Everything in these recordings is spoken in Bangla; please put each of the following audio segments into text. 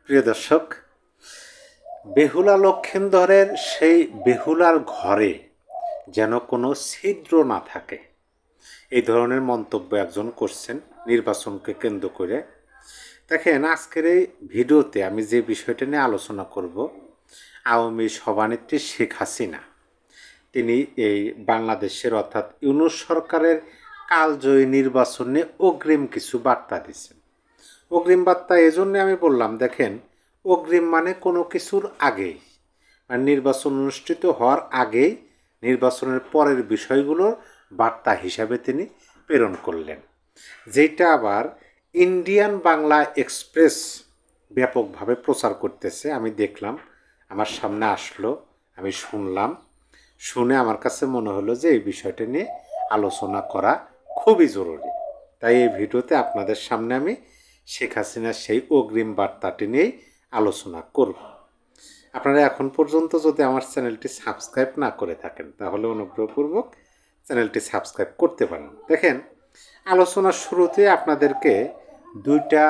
প্রিয় দর্শক, বেহুলা লক্ষীন্দরের সেই বেহুলার ঘরে যেন কোনো ছিদ্র না থাকে, এই ধরনের মন্তব্য একজন করছেন নির্বাচনকে কেন্দ্র করে। দেখেন, আজকের এই ভিডিওতে আমি যে বিষয়টা নিয়ে আলোচনা করব, আওয়ামী সভানেত্রী শেখ হাসিনা তিনি এই বাংলাদেশের অর্থাৎ ইউনূস সরকারের কালজয়ী নির্বাচনে অগ্রিম কিছু বার্তা দিচ্ছেন। অগ্রিম বার্তা এজন্য আমি বললাম, দেখেন, অগ্রিম মানে কোনো কিছুর আগেই, মানে নির্বাচন অনুষ্ঠিত হওয়ার আগেই নির্বাচনের পরের বিষয়গুলোর বার্তা হিসাবে তিনি প্রেরণ করলেন, যেটা আবার ইন্ডিয়ান বাংলা এক্সপ্রেস ব্যাপকভাবে প্রচার করতেছে। আমি দেখলাম, আমার সামনে আসলো, আমি শুনলাম, শুনে আমার কাছে মনে হলো যে এই বিষয়টা নিয়ে আলোচনা করা খুবই জরুরি। তাই এই ভিডিওতে আপনাদের সামনে আমি শেখ হাসিনার সেই অগ্রিম বার্তাটি নিয়েই আলোচনা করব। আপনারা এখন পর্যন্ত যদি আমার চ্যানেলটি সাবস্ক্রাইব না করে থাকেন, তাহলে অনুগ্রহপূর্বক চ্যানেলটি সাবস্ক্রাইব করতে পারেন। দেখেন, আলোচনার শুরুতে আপনাদেরকে দুইটা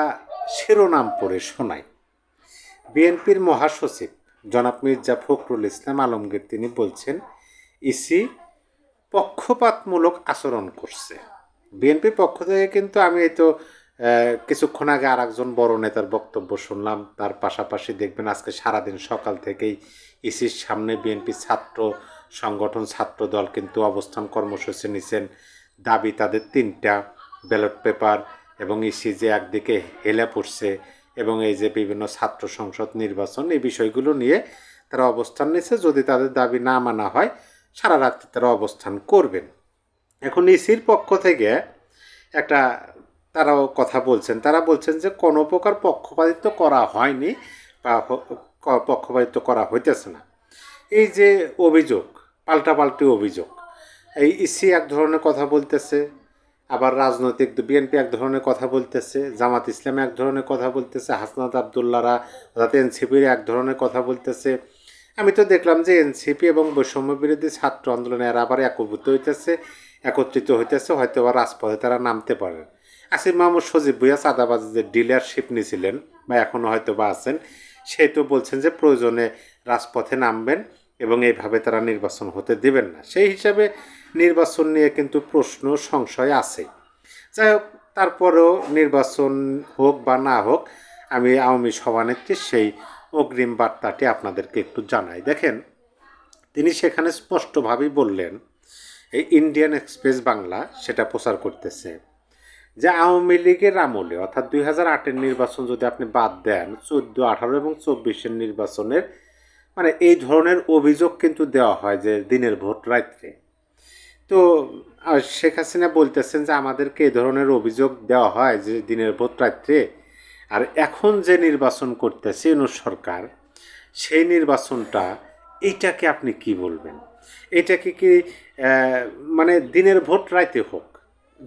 শিরোনাম পড়ে শোনাই। বিএনপির মহাসচিব জনাব মির্জা ফখরুল ইসলাম আলমগীর তিনি বলছেন, ইসি পক্ষপাতমূলক আচরণ করছে। বিএনপির পক্ষ থেকে কিন্তু আমি এই তো কিছুক্ষণ আগে আর একজন বড় নেতার বক্তব্য শুনলাম। তার পাশাপাশি দেখবেন আজকে সারাদিন সকাল থেকেই ইসির সামনে বিএনপি ছাত্র সংগঠন ছাত্র দল কিন্তু অবস্থান কর্মসূচি নিছেন। দাবি তাদের তিনটা, ব্যালট পেপার এবং ইসি যে একদিকে হেলে পড়ছে এবং এই যে বিভিন্ন ছাত্র সংসদ নির্বাচন, এই বিষয়গুলো নিয়ে তারা অবস্থান নিচ্ছে। যদি তাদের দাবি না মানা হয়, সারা রাত্রি তারা অবস্থান করবেন। এখন ইসির পক্ষ থেকে একটা তারাও কথা বলছেন, তারা বলছেন যে কোনো প্রকার পক্ষপাতিত্ব করা হয়নি বা পক্ষপাতিত্ব করা হইতেছে না। এই যে অভিযোগ, পাল্টাপাল্টি অভিযোগ, এই ইসি এক ধরনের কথা বলতেছে, আবার রাজনৈতিক বিএনপি এক ধরনের কথা বলতেছে, জামাত ইসলাম এক ধরনের কথা বলতেছে, হাসনাত আবদুল্লাহরা অর্থাৎ এনসিপির এক ধরনের কথা বলতেছে। আমি তো দেখলাম যে এনসিপি এবং বৈষম্য বিরোধী ছাত্র আন্দোলনে এরা আবার একত্রিত হইতেছে, হয়তো বা রাজপথে তারা নামতে পারেন। আসিফ মাহমুদ সজীব ভুইয়া চাঁদাবাজি যে ডিলারশিপ নিয়েছিলেন বা এখনও হয়তো বা আছেন, সে তো বলছেন যে প্রয়োজনে রাজপথে নামবেন এবং এইভাবে তারা নির্বাচন হতে দেবেন না। সেই হিসাবে নির্বাচন নিয়ে কিন্তু প্রশ্ন সংশয় আছে। যাই হোক, তারপরেও নির্বাচন হোক বা না হোক, আমি আওয়ামী সভানেত্রীর সেই অগ্রিম বার্তাটি আপনাদেরকে একটু জানাই। দেখেন, তিনি সেখানে স্পষ্টভাবেই বললেন, এই ইন্ডিয়ান এক্সপ্রেস বাংলা সেটা প্রচার করতেছে যে আওয়ামী লীগের আমলে অর্থাৎ 2008-এর নির্বাচন যদি আপনি বাদ দেন, 14, 18 এবং 24-এর নির্বাচনের মানে এই ধরনের অভিযোগ কিন্তু দেওয়া হয় যে দিনের ভোট রাত্রে। তো শেখ হাসিনা বলতেছেন যে আমাদেরকে এই ধরনের অভিযোগ দেওয়া হয় যে দিনের ভোট রাত্রে। আর এখন যে নির্বাচন করতেছে ইউনূস সরকার, সেই নির্বাচনটা, এইটাকে আপনি কি বলবেন? এইটাকে কি মানে দিনের ভোট রাইতে হোক,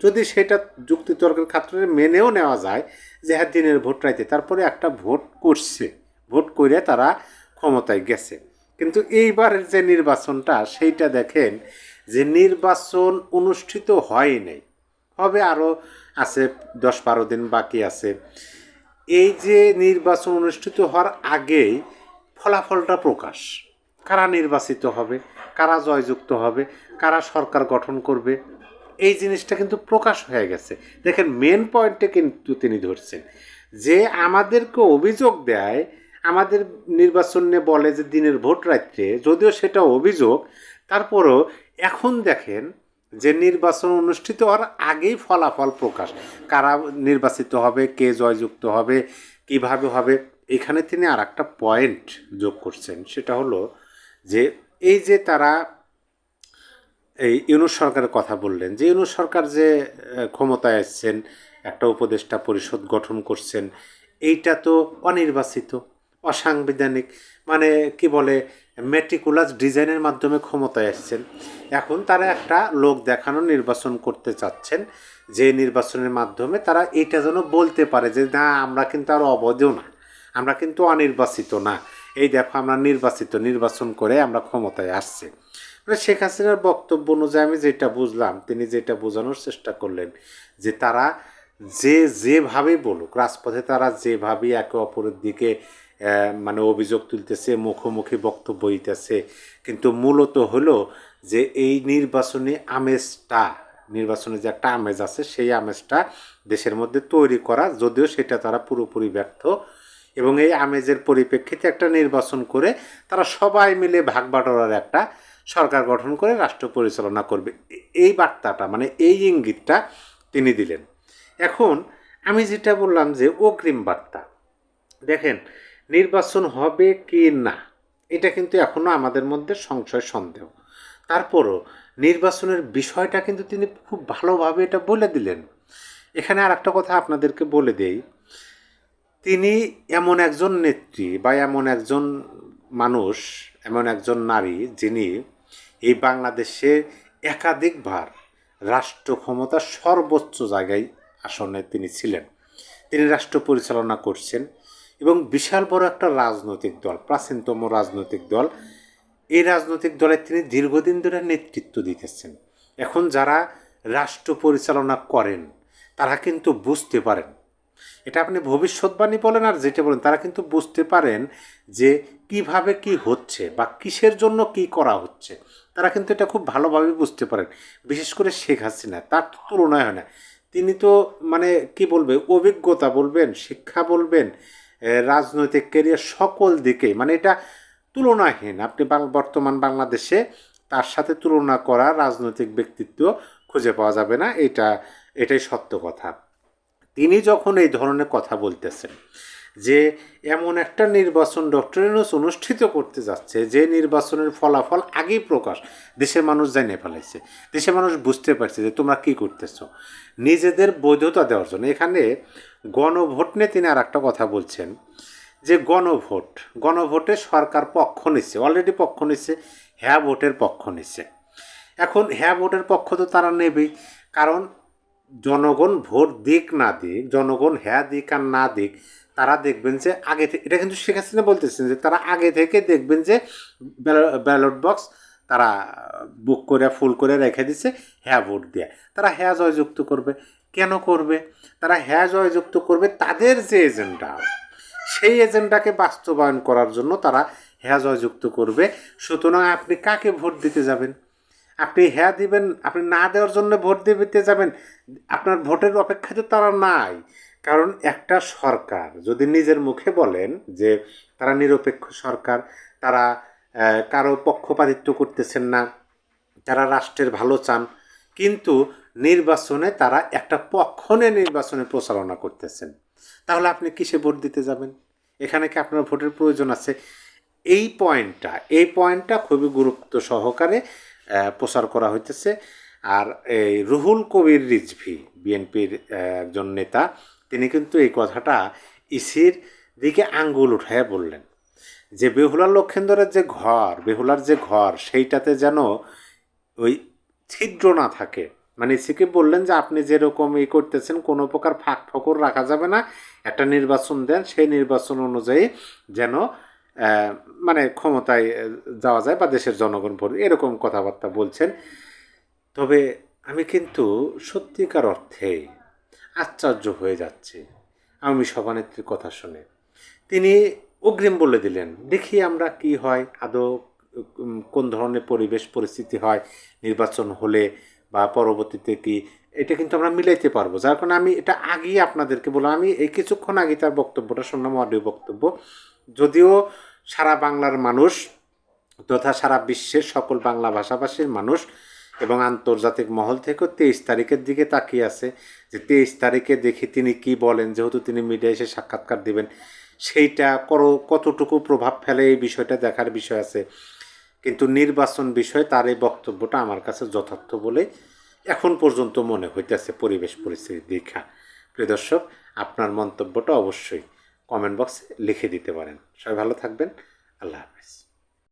যদি সেটা যুক্তিতর্কের ক্ষেত্রে মেনেও নেওয়া যায় যে হ্যাঁ দিনের ভোট রাইতে, তারপরে একটা ভোট করছে, ভোট করে তারা ক্ষমতায় গেছে। কিন্তু এইবারের যে নির্বাচনটা, সেইটা দেখেন যে নির্বাচন অনুষ্ঠিত হয় নাই, হবে আরও আছে 10-12 দিন বাকি আছে। এই যে নির্বাচন অনুষ্ঠিত হওয়ার আগেই ফলাফলটা প্রকাশ, কারা নির্বাচিত হবে, কারা জয়যুক্ত হবে, কারা সরকার গঠন করবে, এই জিনিসটা কিন্তু প্রকাশ হয়ে গেছে। দেখেন, মেন পয়েন্টে কিন্তু তিনি ধরছেন যে আমাদেরকে অভিযোগ দেয়, আমাদের নির্বাচন নিয়ে বলে যে দিনের ভোট রাত্রে, যদিও সেটা অভিযোগ, তারপরও এখন দেখেন যে নির্বাচন অনুষ্ঠিত হওয়ার আগেই ফলাফল প্রকাশ, কারা নির্বাচিত হবে, কে জয়যুক্ত হবে, কিভাবে হবে। এখানে তিনি আর একটা পয়েন্ট যোগ করছেন, সেটা হলো যে এই যে তারা এই ইউনূস সরকারের কথা বললেন, যে ইউনূস সরকার যে ক্ষমতায় আসছেন, একটা উপদেষ্টা পরিষদ গঠন করছেন, এইটা তো অনির্বাচিত, অসাংবিধানিক, মানে কি বলে, মেটিকুলাস ডিজাইনের মাধ্যমে ক্ষমতায় আসছেন। এখন তারা একটা লোক দেখানো নির্বাচন করতে চাচ্ছেন, যে নির্বাচনের মাধ্যমে তারা এইটা যেন বলতে পারে যে না, আমরা কিন্তু আর অবৈধ না, আমরা কিন্তু অনির্বাচিত না, এই দেখো আমরা নির্বাচন করে আমরা ক্ষমতায় আসছি। মানে শেখ হাসিনার বক্তব্য অনুযায়ী আমি যেটা বুঝলাম, তিনি যেটা বোঝানোর চেষ্টা করলেন যে তারা যে যেভাবে বলুক, রাজপথে তারা যেভাবে একে অপরের দিকে মানে অভিযোগ তুলতেছে, মুখোমুখি বক্তব্য দিতেছে, কিন্তু মূলত হলো যে এই নির্বাচনী আমেজটা, নির্বাচনে যে একটা আমেজ আছে সেই আমেজটা দেশের মধ্যে তৈরি করা, যদিও সেটা তারা পুরোপুরি ব্যর্থ। এবং এই আমেজের পরিপ্রেক্ষিতে একটা নির্বাচন করে তারা সবাই মিলে ভাগ বাটোয়ারার একটা সরকার গঠন করে রাষ্ট্র পরিচালনা করবে, এই বার্তাটা মানে এই ইঙ্গিতটা তিনি দিলেন। এখন আমি যেটা বললাম যে অগ্রিম বার্তা, দেখেন নির্বাচন হবে কি না এটা কিন্তু এখনও আমাদের মধ্যে সংশয় সন্দেহ, তারপরও নির্বাচনের বিষয়টা কিন্তু তিনি খুব ভালোভাবে এটা বলে দিলেন। এখানে আর একটা কথা আপনাদেরকে বলে দেই, তিনি এমন একজন নেত্রী বা এমন একজন মানুষ, এমন একজন নারী যিনি এই বাংলাদেশে একাধিকবার রাষ্ট্র ক্ষমতার সর্বোচ্চ জায়গায় আসনে তিনি ছিলেন, তিনি রাষ্ট্র পরিচালনা করছেন এবং বিশাল বড় একটা রাজনৈতিক দল, প্রাচীনতম রাজনৈতিক দল, এই রাজনৈতিক দলে তিনি দীর্ঘদিন ধরে নেতৃত্ব দিতেছেন। এখন যারা রাষ্ট্র পরিচালনা করেন তারা কিন্তু বুঝতে পারেন, এটা আপনি ভবিষ্যৎবাণী বলেন আর যেটা বলেন, তারা কিন্তু বুঝতে পারেন যে কিভাবে কি হচ্ছে বা কিসের জন্য কি করা হচ্ছে, তারা কিন্তু এটা খুব ভালোভাবে বুঝতে পারেন। বিশেষ করে শেখ হাসিনা, তার তুলনায় হয় না। তিনি তো মানে কি বলবে, অভিজ্ঞতা বলবেন, শিক্ষা বলবেন, রাজনৈতিক ক্যারিয়ার সকল দিকে মানে এটা তুলনাহীন। আপনি বর্তমান বাংলাদেশে তার সাথে তুলনা করা রাজনৈতিক ব্যক্তিত্ব খুঁজে পাওয়া যাবে না, এটাই সত্য কথা। তিনি যখন এই ধরনের কথা বলতেছেন যে এমন একটা নির্বাচন ডক্টর ইউনূস অনুষ্ঠিত করতে যাচ্ছে যে নির্বাচনের ফলাফল আগেই প্রকাশ, দেশের মানুষ জানিয়ে ফেলাইছে, দেশের মানুষ বুঝতে পারছে যে তোমরা কী করতেছো, নিজেদের বৈধতা দেওয়ার জন্য। এখানে গণভোট নিয়ে তিনি আর একটা কথা বলছেন যে গণভোটে সরকার পক্ষ নিচ্ছে, অলরেডি পক্ষ নিচ্ছে, হ্যাঁ ভোটের পক্ষ নিচ্ছে। এখন হ্যাঁ ভোটের পক্ষ তো তারা নেবেই, কারণ জনগণ ভোট দিক না দিক, জনগণ হ্যাঁ দিক আর না দিক, তারা দেখবেন যে আগে থেকে, এটা কিন্তু শেখ হাসিনা বলতেছেন যে তারা আগে থেকে দেখবেন যে ব্যালট বক্স তারা বুক করে ফুল করে রেখে দিচ্ছে, হ্যাঁ ভোট দেয়, তারা হ্যাঁ জয়যুক্ত করবে। কেন করবে? তারা হ্যাঁ জয়যুক্ত করবে তাদের যে এজেন্ডা, সেই এজেন্ডাকে বাস্তবায়ন করার জন্য তারা হ্যাঁ জয়যুক্ত করবে। সুতরাং আপনি কাকে ভোট দিতে যাবেন? আপনি হ্যাঁ দিবেন, আপনি না দেওয়ার জন্য ভোট দিতে যাবেন, আপনার ভোটের অপেক্ষা তো তারা নাই। কারণ একটা সরকার যদি নিজের মুখে বলেন যে তারা নিরপেক্ষ সরকার, তারা কারো পক্ষপাতিত্ব করতেছেন না, তারা রাষ্ট্রের ভালো চান, কিন্তু নির্বাচনে তারা একটা পক্ষ নিয়ে নির্বাচনে প্রচারণা করতেছেন, তাহলে আপনি কিসে ভোট দিতে যাবেন? এখানে কি আপনার ভোটের প্রয়োজন আছে? এই পয়েন্টটা খুবই গুরুত্ব সহকারে প্রচার করা হইতেছে। আর এই রুহুল কবির রিজভী, বিএনপির একজন নেতা, তিনি কিন্তু এই কথাটা ইসির দিকে আঙ্গুল উঠায় বললেন যে বেহুলার লক্ষেন্দরের যে ঘর, বেহুলার যে ঘর, সেইটাতে যেন ওই ছিদ্র না থাকে। মানে ইসিকে বললেন যে আপনি যেরকম করতেছেন কোনো প্রকার ফাঁক ফকর রাখা যাবে না, একটা নির্বাচন দেন, সেই নির্বাচন অনুযায়ী যেন মানে ক্ষমতায় যাওয়া যায় বা দেশের জনগণ ভোট, এরকম কথাবার্তা বলছেন। তবে আমি কিন্তু সত্যিকার অর্থে আশ্চর্য হয়ে যাচ্ছি আমি সভানেত্রীর কথা শুনে। তিনি অগ্রিম বলে দিলেন, দেখি আমরা কি হয়, আদৌ কোন ধরনের পরিবেশ পরিস্থিতি হয় নির্বাচন হলে বা পরবর্তীতে কি, এটা কিন্তু আমরা মিলাইতে পারবো। যার কারণে আমি এটা আগেই আপনাদেরকে বললাম, আমি এই কিছুক্ষণ আগে তার বক্তব্যটা শুনলাম, অডিও বক্তব্য। যদিও সারা বাংলার মানুষ তথা সারা বিশ্বের সকল বাংলা ভাষাভাষীর মানুষ এবং আন্তর্জাতিক মহল থেকেও 23 তারিখের দিকে তাকিয়ে আছে যে 23 তারিখে দেখি তিনি কি বলেন, যেহেতু তিনি মিডিয়ায় এসে সাক্ষাৎকার দেবেন, সেইটা কতটুকু প্রভাব ফেলে এই বিষয়টা দেখার বিষয় আছে। কিন্তু নির্বাচন বিষয়ে তার এই বক্তব্যটা আমার কাছে যথার্থ বলে এখন পর্যন্ত মনে হইতেছে পরিবেশ পরিস্থিতি দেখা। প্রিয় দর্শক, আপনার মন্তব্যটা অবশ্যই কমেন্ট বক্সে লিখে দিতে পারেন। সবাই ভালো থাকবেন। আল্লাহ হাফেজ।